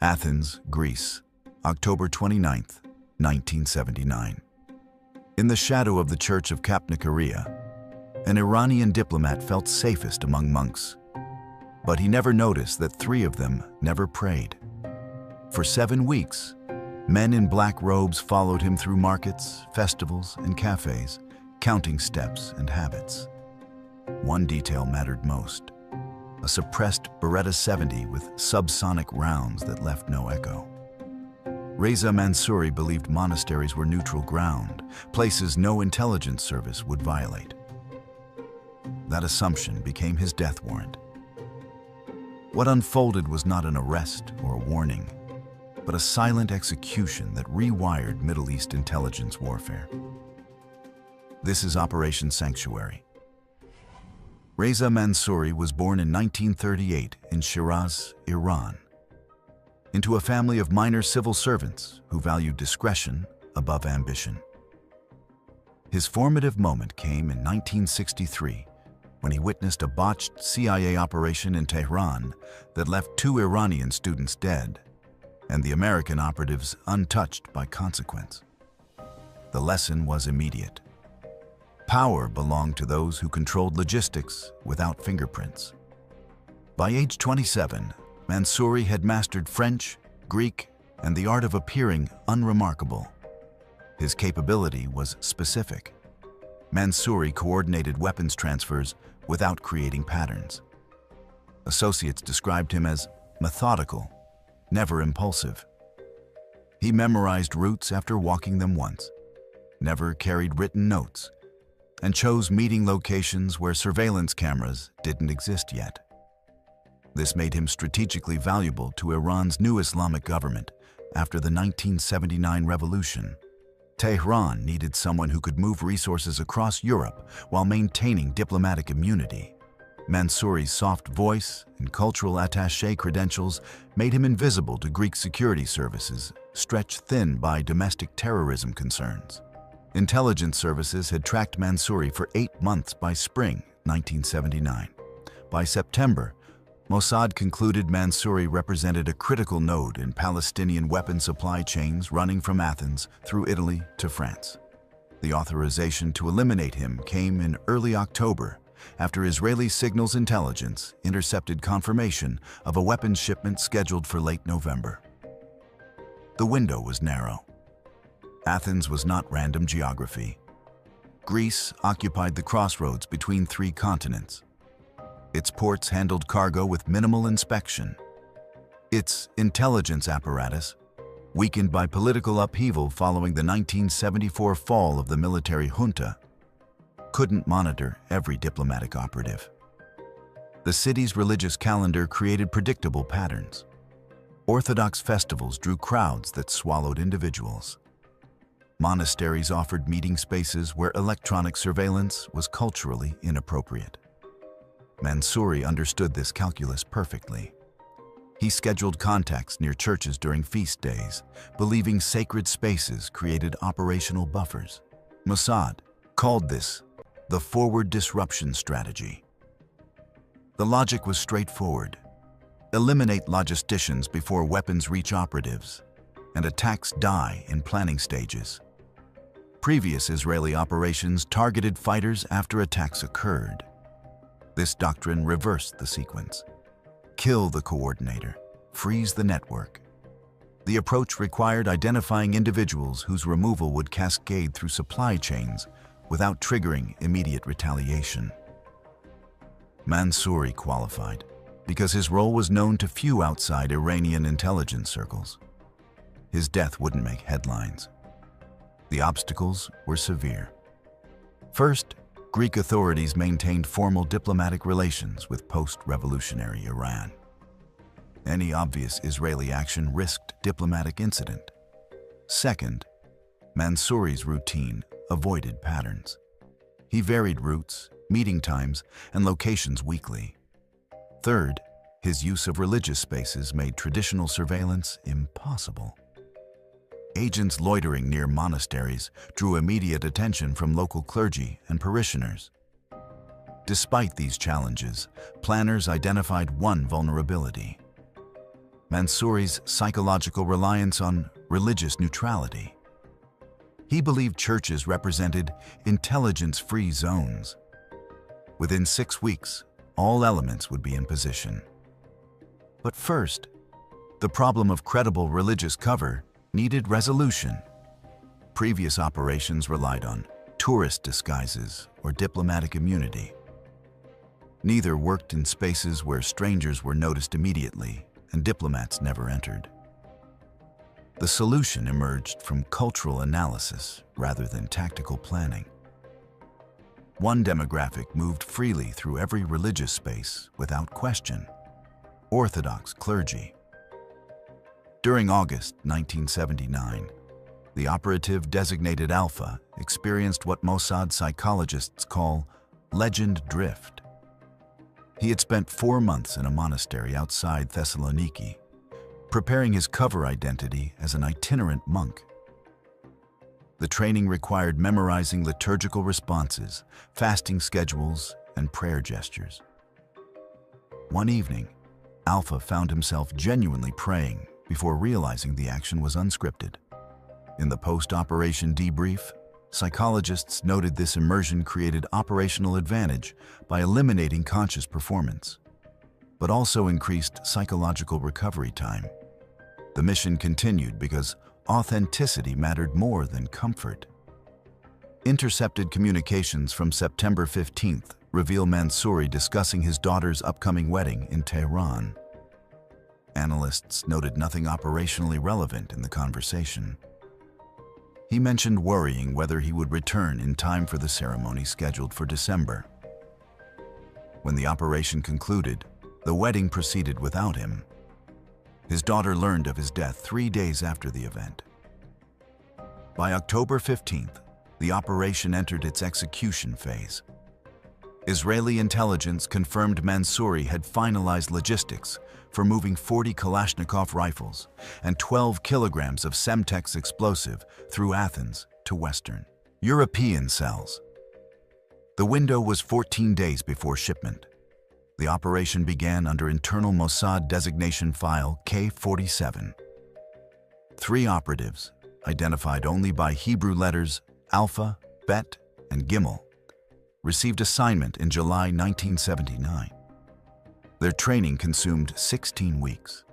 Athens, Greece, October 29, 1979. In the shadow of the church of Kaaps, an Iranian diplomat felt safest among monks. But he never noticed that 3 of them never prayed. For 7 weeks, men in black robes followed him through markets, festivals, and cafes, counting steps and habits. One detail mattered most: a suppressed Beretta 70 with subsonic rounds that left no echo. Reza Mansouri believed monasteries were neutral ground, places no intelligence service would violate. That assumption became his death warrant. What unfolded was not an arrest or a warning, but a silent execution that rewired Middle East intelligence warfare. This is Operation Sanctuary. Reza Mansouri was born in 1938 in Shiraz, Iran, into a family of minor civil servants who valued discretion above ambition. His formative moment came in 1963 when he witnessed a botched CIA operation in Tehran that left 2 Iranian students dead and the American operatives untouched by consequence. The lesson was immediate. Power belonged to those who controlled logistics without fingerprints. By age 27, Mansouri had mastered French, Greek, and the art of appearing unremarkable. His capability was specific. Mansouri coordinated weapons transfers without creating patterns. Associates described him as methodical, never impulsive. He memorized routes after walking them once, never carried written notes, and chose meeting locations where surveillance cameras didn't exist yet. This made him strategically valuable to Iran's new Islamic government after the 1979 revolution. Tehran needed someone who could move resources across Europe while maintaining diplomatic immunity. Mansouri's soft voice and cultural attaché credentials made him invisible to Greek security services, stretched thin by domestic terrorism concerns. Intelligence services had tracked Mansouri for 8 months by spring 1979. By September, Mossad concluded Mansouri represented a critical node in Palestinian weapon supply chains running from Athens through Italy to France. The authorization to eliminate him came in early October after Israeli signals intelligence intercepted confirmation of a weapons shipment scheduled for late November. The window was narrow. Athens was not random geography. Greece occupied the crossroads between 3 continents. Its ports handled cargo with minimal inspection. Its intelligence apparatus, weakened by political upheaval following the 1974 fall of the military junta, couldn't monitor every diplomatic operative. The city's religious calendar created predictable patterns. Orthodox festivals drew crowds that swallowed individuals. Monasteries offered meeting spaces where electronic surveillance was culturally inappropriate. Mansouri understood this calculus perfectly. He scheduled contacts near churches during feast days, believing sacred spaces created operational buffers. Mossad called this the forward disruption strategy. The logic was straightforward. Eliminate logisticians before weapons reach operatives, and attacks die in planning stages. Previous Israeli operations targeted fighters after attacks occurred. This doctrine reversed the sequence. Kill the coordinator, freeze the network. The approach required identifying individuals whose removal would cascade through supply chains without triggering immediate retaliation. Mansouri qualified because his role was known to few outside Iranian intelligence circles. His death wouldn't make headlines. The obstacles were severe. First, Greek authorities maintained formal diplomatic relations with post-revolutionary Iran. Any obvious Israeli action risked diplomatic incident. Second, Mansouri's routine avoided patterns. He varied routes, meeting times, and locations weekly. Third, his use of religious spaces made traditional surveillance impossible. Agents loitering near monasteries drew immediate attention from local clergy and parishioners. Despite these challenges, planners identified one vulnerability: Mansouri's psychological reliance on religious neutrality. He believed churches represented intelligence-free zones. Within 6 weeks, all elements would be in position. But first, the problem of credible religious cover needed resolution. Previous operations relied on tourist disguises or diplomatic immunity. Neither worked in spaces where strangers were noticed immediately and diplomats never entered. The solution emerged from cultural analysis rather than tactical planning. One demographic moved freely through every religious space without question: Orthodox clergy. During August 1979, the operative designated Alpha experienced what Mossad psychologists call legend drift. He had spent 4 months in a monastery outside Thessaloniki, preparing his cover identity as an itinerant monk. The training required memorizing liturgical responses, fasting schedules, and prayer gestures. One evening, Alpha found himself genuinely praying before realizing the action was unscripted. In the post-operation debrief, psychologists noted this immersion created operational advantage by eliminating conscious performance, but also increased psychological recovery time. The mission continued because authenticity mattered more than comfort. Intercepted communications from September 15th reveal Mansouri discussing his daughter's upcoming wedding in Tehran. Analysts noted nothing operationally relevant in the conversation. He mentioned worrying whether he would return in time for the ceremony scheduled for December. When the operation concluded, the wedding proceeded without him. His daughter learned of his death 3 days after the event. By October 15th, the operation entered its execution phase. Israeli intelligence confirmed Mansouri had finalized logistics for moving 40 Kalashnikov rifles and 12 kilograms of Semtex explosive through Athens to Western European cells. The window was 14 days before shipment. The operation began under internal Mossad designation file K-47. 3 operatives, identified only by Hebrew letters Alpha, Bet, and Gimel, received assignment in July 1979. Their training consumed 16 weeks.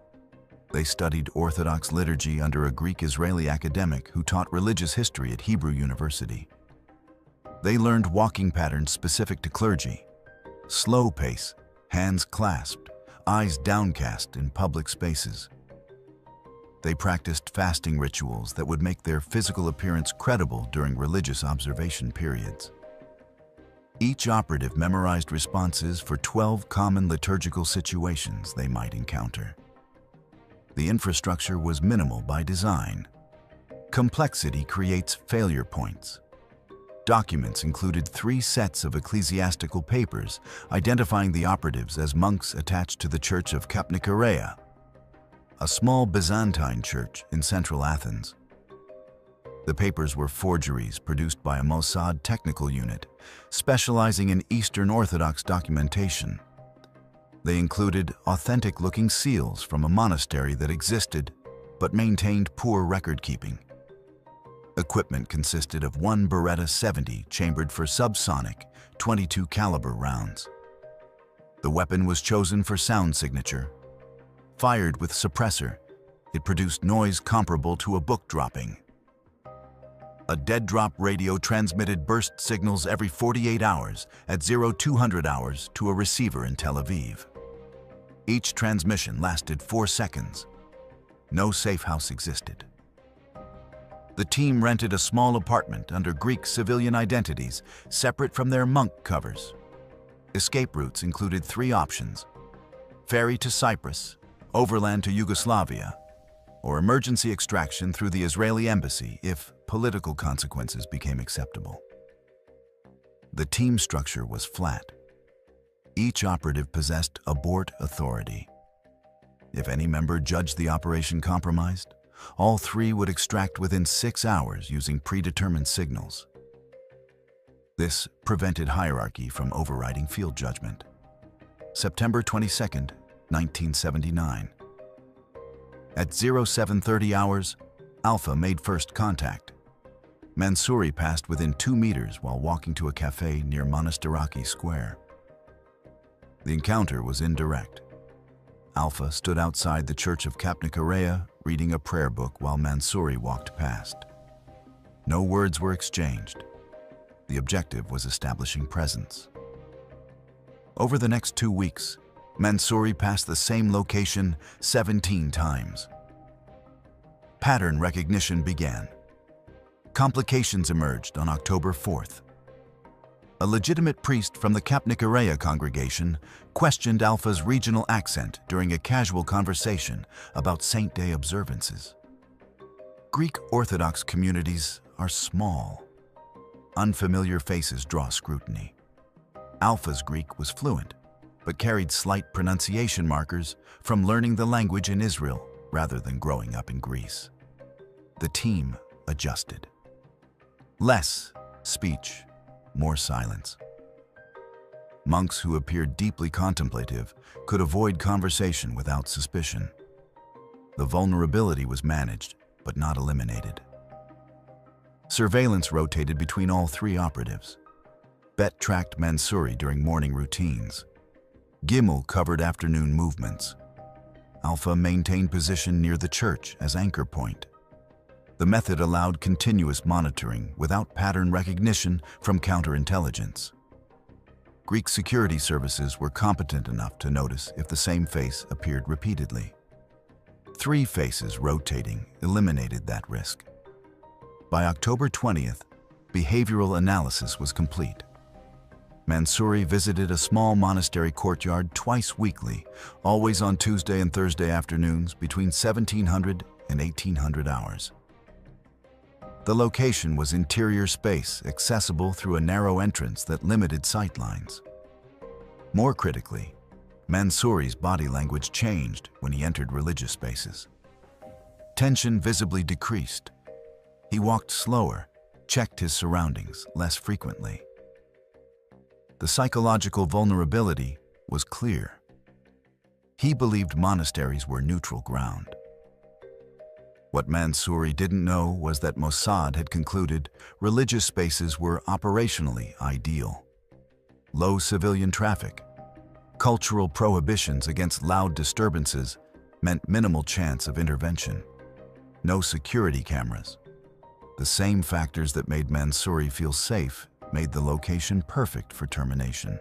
They studied Orthodox liturgy under a Greek-Israeli academic who taught religious history at Hebrew University. They learned walking patterns specific to clergy: slow pace, hands clasped, eyes downcast in public spaces. They practiced fasting rituals that would make their physical appearance credible during religious observation periods. Each operative memorized responses for 12 common liturgical situations they might encounter. The infrastructure was minimal by design. Complexity creates failure points. Documents included 3 sets of ecclesiastical papers identifying the operatives as monks attached to the Church of Kaapanikaria, a small Byzantine church in central Athens. The papers were forgeries produced by a Mossad technical unit specializing in Eastern Orthodox documentation. They included authentic-looking seals from a monastery that existed but maintained poor record-keeping. Equipment consisted of 1 Beretta 70 chambered for subsonic 22 caliber rounds. The weapon was chosen for sound signature. Fired with suppressor, it produced noise comparable to a book dropping. A dead-drop radio transmitted burst signals every 48 hours at 0200 hours to a receiver in Tel Aviv. Each transmission lasted 4 seconds. No safe house existed. The team rented a small apartment under Greek civilian identities, separate from their monk covers. Escape routes included 3 options: ferry to Cyprus, overland to Yugoslavia, or emergency extraction through the Israeli embassy if political consequences became acceptable. The team structure was flat. Each operative possessed abort authority. If any member judged the operation compromised, all 3 would extract within 6 hours using predetermined signals. This prevented hierarchy from overriding field judgment. September 22, 1979. At 0730 hours, Alpha made first contact. Mansouri passed within 2 meters while walking to a cafe near Monastiraki Square. The encounter was indirect. Alpha stood outside the church of Kaapanikorea reading a prayer book while Mansouri walked past. No words were exchanged. The objective was establishing presence. Over the next 2 weeks, Mansouri passed the same location 17 times. Pattern recognition began. Complications emerged on October 4th. A legitimate priest from the Kaapanikorea congregation questioned Alpha's regional accent during a casual conversation about Saint Day observances. Greek Orthodox communities are small. Unfamiliar faces draw scrutiny. Alpha's Greek was fluent, but carried slight pronunciation markers from learning the language in Israel rather than growing up in Greece. The team adjusted. Less speech, more silence. Monks who appeared deeply contemplative could avoid conversation without suspicion. The vulnerability was managed, but not eliminated. Surveillance rotated between all 3 operatives. Bet tracked Mansouri during morning routines. Gimel covered afternoon movements. Alpha maintained position near the church as anchor point. The method allowed continuous monitoring without pattern recognition from counterintelligence. Greek security services were competent enough to notice if the same face appeared repeatedly. 3 faces rotating eliminated that risk. By October 20th, behavioral analysis was complete. Mansouri visited a small monastery courtyard twice weekly, always on Tuesday and Thursday afternoons between 1700 and 1800 hours. The location was interior space accessible through a narrow entrance that limited sightlines. More critically, Mansouri's body language changed when he entered religious spaces. Tension visibly decreased. He walked slower, checked his surroundings less frequently. The psychological vulnerability was clear. He believed monasteries were neutral ground. What Mansouri didn't know was that Mossad had concluded religious spaces were operationally ideal. Low civilian traffic, cultural prohibitions against loud disturbances meant minimal chance of intervention. No security cameras. The same factors that made Mansouri feel safe made the location perfect for termination.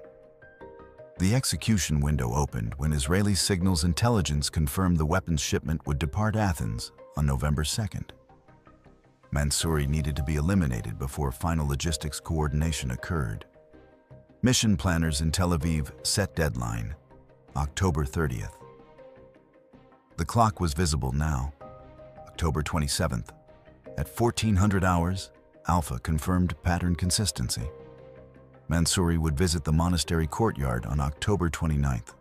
The execution window opened when Israeli signals intelligence confirmed the weapons shipment would depart Athens on November 2nd. Mansouri needed to be eliminated before final logistics coordination occurred. Mission planners in Tel Aviv set deadline, October 30th. The clock was visible now, October 27th. At 1400 hours, Alpha confirmed pattern consistency. Mansouri would visit the monastery courtyard on October 29th.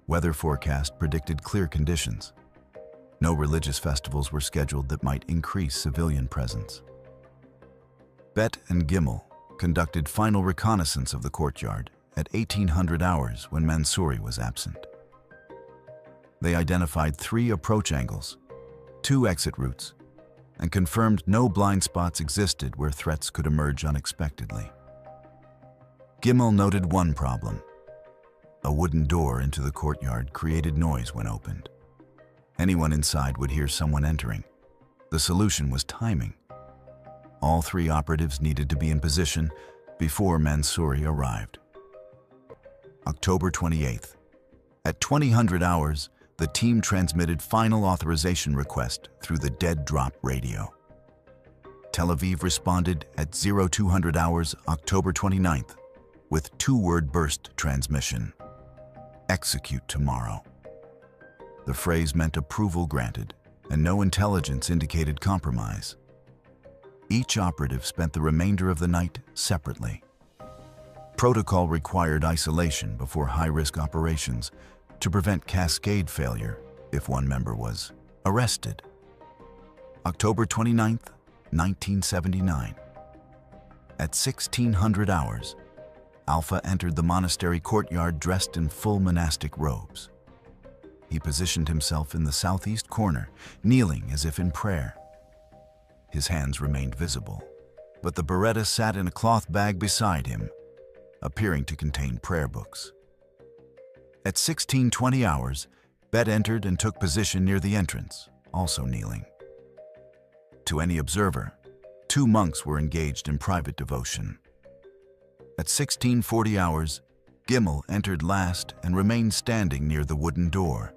Weather forecast predicted clear conditions. No religious festivals were scheduled that might increase civilian presence. Bet and Gimel conducted final reconnaissance of the courtyard at 1800 hours when Mansouri was absent. They identified 3 approach angles, 2 exit routes, and confirmed no blind spots existed where threats could emerge unexpectedly. Gimel noted one problem. A wooden door into the courtyard created noise when opened. Anyone inside would hear someone entering. The solution was timing. All 3 operatives needed to be in position before Mansouri arrived. October 28th. At 2000 hours, the team transmitted final authorization request through the dead drop radio. Tel Aviv responded at 0200 hours, October 29th, with 2-word burst transmission. Execute tomorrow. The phrase meant approval granted, and no intelligence indicated compromise. Each operative spent the remainder of the night separately. Protocol required isolation before high-risk operations to prevent cascade failure if one member was arrested. October 29th, 1979. At 1600 hours, Alpha entered the monastery courtyard dressed in full monastic robes. he positioned himself in the southeast corner, kneeling as if in prayer. His hands remained visible, but the beretta sat in a cloth bag beside him, appearing to contain prayer books. At 16:20 hours, Bet entered and took position near the entrance, also kneeling. To any observer, 2 monks were engaged in private devotion. At 16:40 hours, Gimel entered last and remained standing near the wooden door,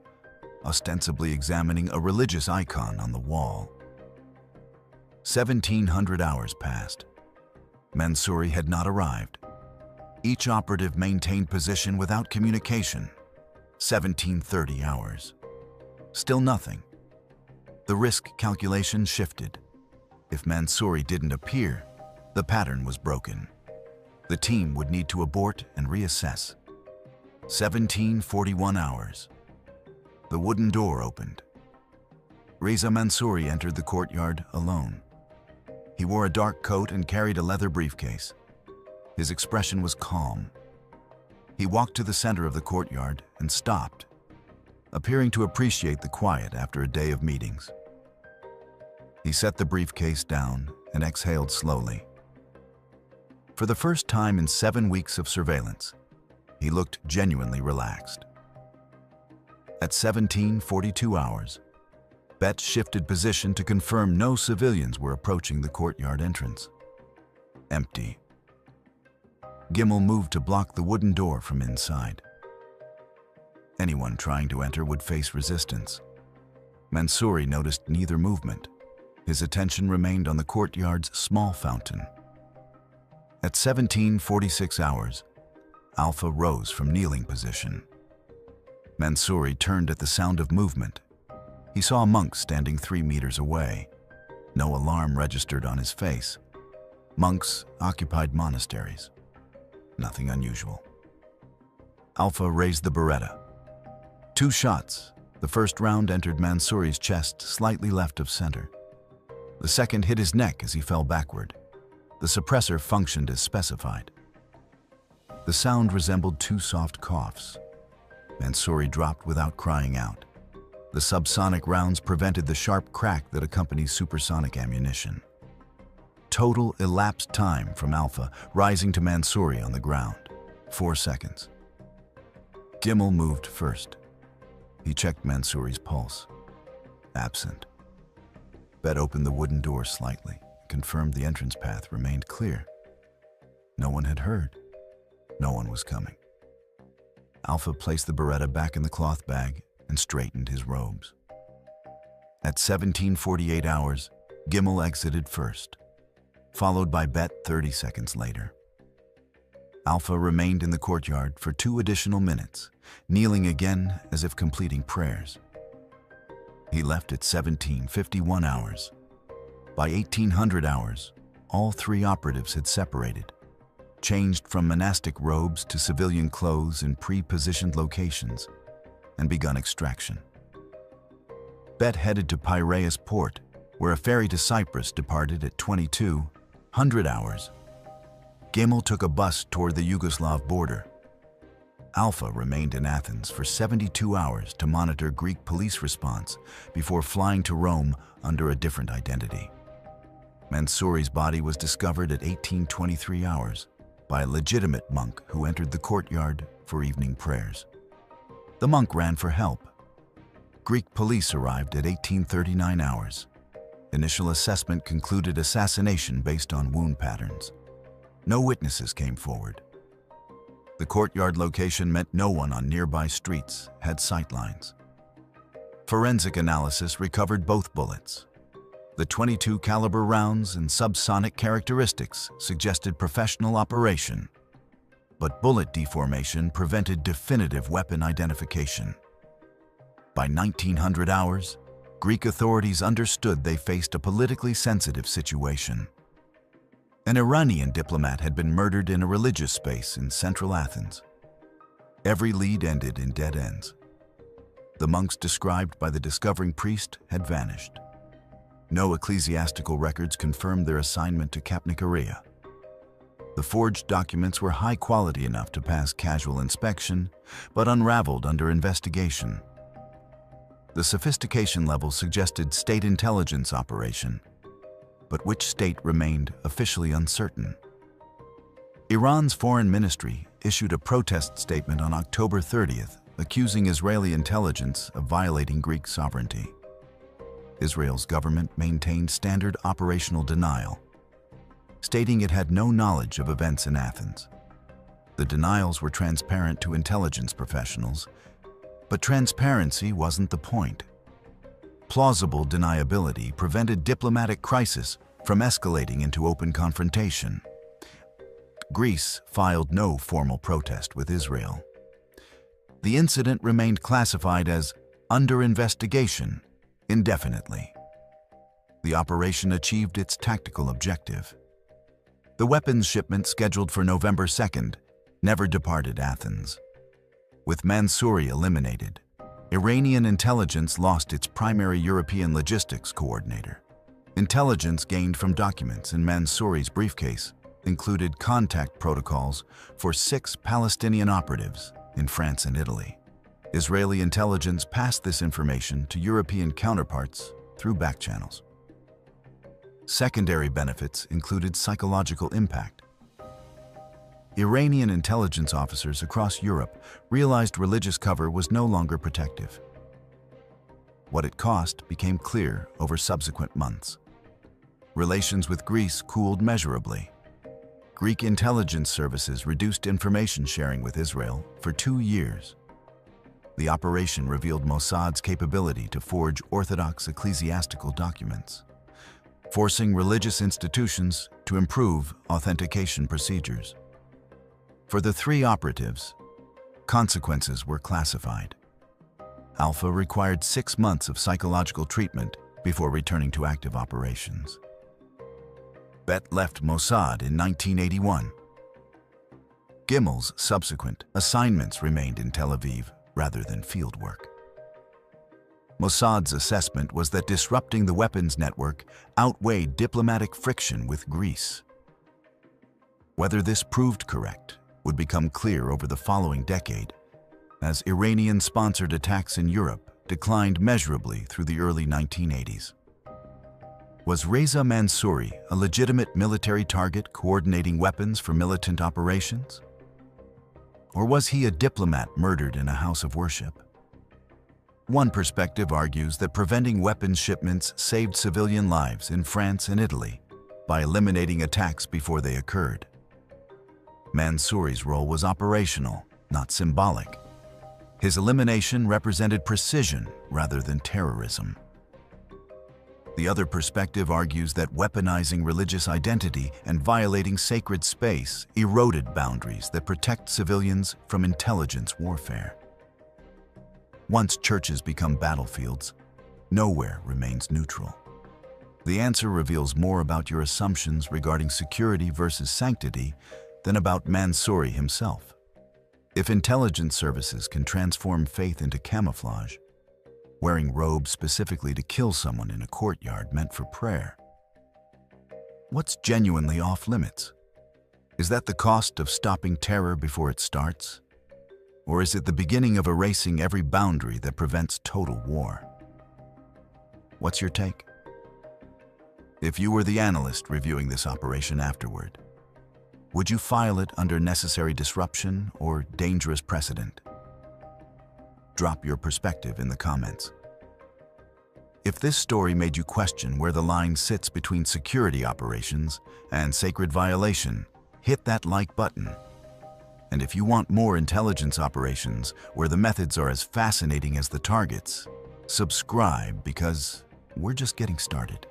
ostensibly examining a religious icon on the wall. 1700 hours passed. Mansouri had not arrived. Each operative maintained position without communication. 1730 hours. Still nothing. The risk calculation shifted. If Mansouri didn't appear, the pattern was broken. The team would need to abort and reassess. 1741 hours. The wooden door opened. Reza Mansouri entered the courtyard alone. He wore a dark coat and carried a leather briefcase. His expression was calm. He walked to the center of the courtyard and stopped, appearing to appreciate the quiet after a day of meetings. He set the briefcase down and exhaled slowly. For the first time in 7 weeks of surveillance, he looked genuinely relaxed. At 1742 hours, Bet shifted position to confirm no civilians were approaching the courtyard entrance. Empty. Gimel moved to block the wooden door from inside. Anyone trying to enter would face resistance. Mansouri noticed neither movement. His attention remained on the courtyard's small fountain. At 1746 hours, Alpha rose from kneeling position. Mansouri turned at the sound of movement. He saw a monk standing 3 meters away. No alarm registered on his face. Monks occupied monasteries. Nothing unusual. Alpha raised the beretta. 2 shots. The first round entered Mansouri's chest slightly left of center. The second hit his neck as he fell backward. The suppressor functioned as specified. The sound resembled 2 soft coughs. Mansouri dropped without crying out. The subsonic rounds prevented the sharp crack that accompanies supersonic ammunition. Total elapsed time from Alpha rising to Mansouri on the ground, 4 seconds. Gimel moved first. He checked Mansouri's pulse. Absent. Bet opened the wooden door slightly, confirmed the entrance path remained clear. No one had heard. No one was coming. Alpha placed the beretta back in the cloth bag and straightened his robes. At 1748 hours, Gimel exited first, followed by Bet 30 seconds later. Alpha remained in the courtyard for 2 additional minutes, kneeling again as if completing prayers. He left at 1751 hours. By 1800 hours, all 3 operatives had separated, changed from monastic robes to civilian clothes in pre-positioned locations, and begun extraction. Bet headed to Piraeus port, where a ferry to Cyprus departed at 2200 hours. Gimel took a bus toward the Yugoslav border. Alpha remained in Athens for 72 hours to monitor Greek police response before flying to Rome under a different identity. Mansouri's body was discovered at 1823 hours by a legitimate monk who entered the courtyard for evening prayers. The monk ran for help. Greek police arrived at 1839 hours. Initial assessment concluded assassination based on wound patterns. No witnesses came forward. The courtyard location meant no one on nearby streets had sightlines. Forensic analysis recovered both bullets. The .22 caliber rounds and subsonic characteristics suggested professional operation, but bullet deformation prevented definitive weapon identification. By 1900 hours, Greek authorities understood they faced a politically sensitive situation. An Iranian diplomat had been murdered in a religious space in central Athens. Every lead ended in dead ends. The monks described by the discovering priest had vanished. No ecclesiastical records confirmed their assignment to Kaapanikoria. The forged documents were high quality enough to pass casual inspection, but unraveled under investigation. The sophistication level suggested state intelligence operation, but which state remained officially uncertain. Iran's foreign ministry issued a protest statement on October 30th, accusing Israeli intelligence of violating Greek sovereignty. Israel's government maintained standard operational denial, stating it had no knowledge of events in Athens. The denials were transparent to intelligence professionals, but transparency wasn't the point. Plausible deniability prevented diplomatic crisis from escalating into open confrontation. Greece filed no formal protest with Israel. The incident remained classified as under investigation indefinitely. The operation achieved its tactical objective. The weapons shipment scheduled for November 2nd never departed Athens. With Mansouri eliminated, Iranian intelligence lost its primary European logistics coordinator. Intelligence gained from documents in Mansouri's briefcase included contact protocols for 6 Palestinian operatives in France and Italy. Israeli intelligence passed this information to European counterparts through back channels. Secondary benefits included psychological impact. Iranian intelligence officers across Europe realized religious cover was no longer protective. What it cost became clear over subsequent months. Relations with Greece cooled measurably. Greek intelligence services reduced information sharing with Israel for 2 years. The operation revealed Mossad's capability to forge orthodox ecclesiastical documents, forcing religious institutions to improve authentication procedures. For the 3 operatives, consequences were classified. Alpha required 6 months of psychological treatment before returning to active operations. Bet left Mossad in 1981. Gimel's subsequent assignments remained in Tel Aviv rather than fieldwork. Mossad's assessment was that disrupting the weapons network outweighed diplomatic friction with Greece. Whether this proved correct would become clear over the following decade, as Iranian-sponsored attacks in Europe declined measurably through the early 1980s. Was Reza Mansouri a legitimate military target coordinating weapons for militant operations? Or was he a diplomat murdered in a house of worship? One perspective argues that preventing weapons shipments saved civilian lives in France and Italy by eliminating attacks before they occurred. Mansouri's role was operational, not symbolic. His elimination represented precision rather than terrorism. The other perspective argues that weaponizing religious identity and violating sacred space eroded boundaries that protect civilians from intelligence warfare. Once churches become battlefields, nowhere remains neutral. The answer reveals more about your assumptions regarding security versus sanctity than about Mansouri himself. If intelligence services can transform faith into camouflage, wearing robes specifically to kill someone in a courtyard meant for prayer, what's genuinely off-limits? Is that the cost of stopping terror before it starts? Or is it the beginning of erasing every boundary that prevents total war? What's your take? If you were the analyst reviewing this operation afterward, would you file it under necessary disruption or dangerous precedent? Drop your perspective in the comments. If this story made you question where the line sits between security operations and sacred violation, hit that like button. And if you want more intelligence operations where the methods are as fascinating as the targets, subscribe because we're just getting started.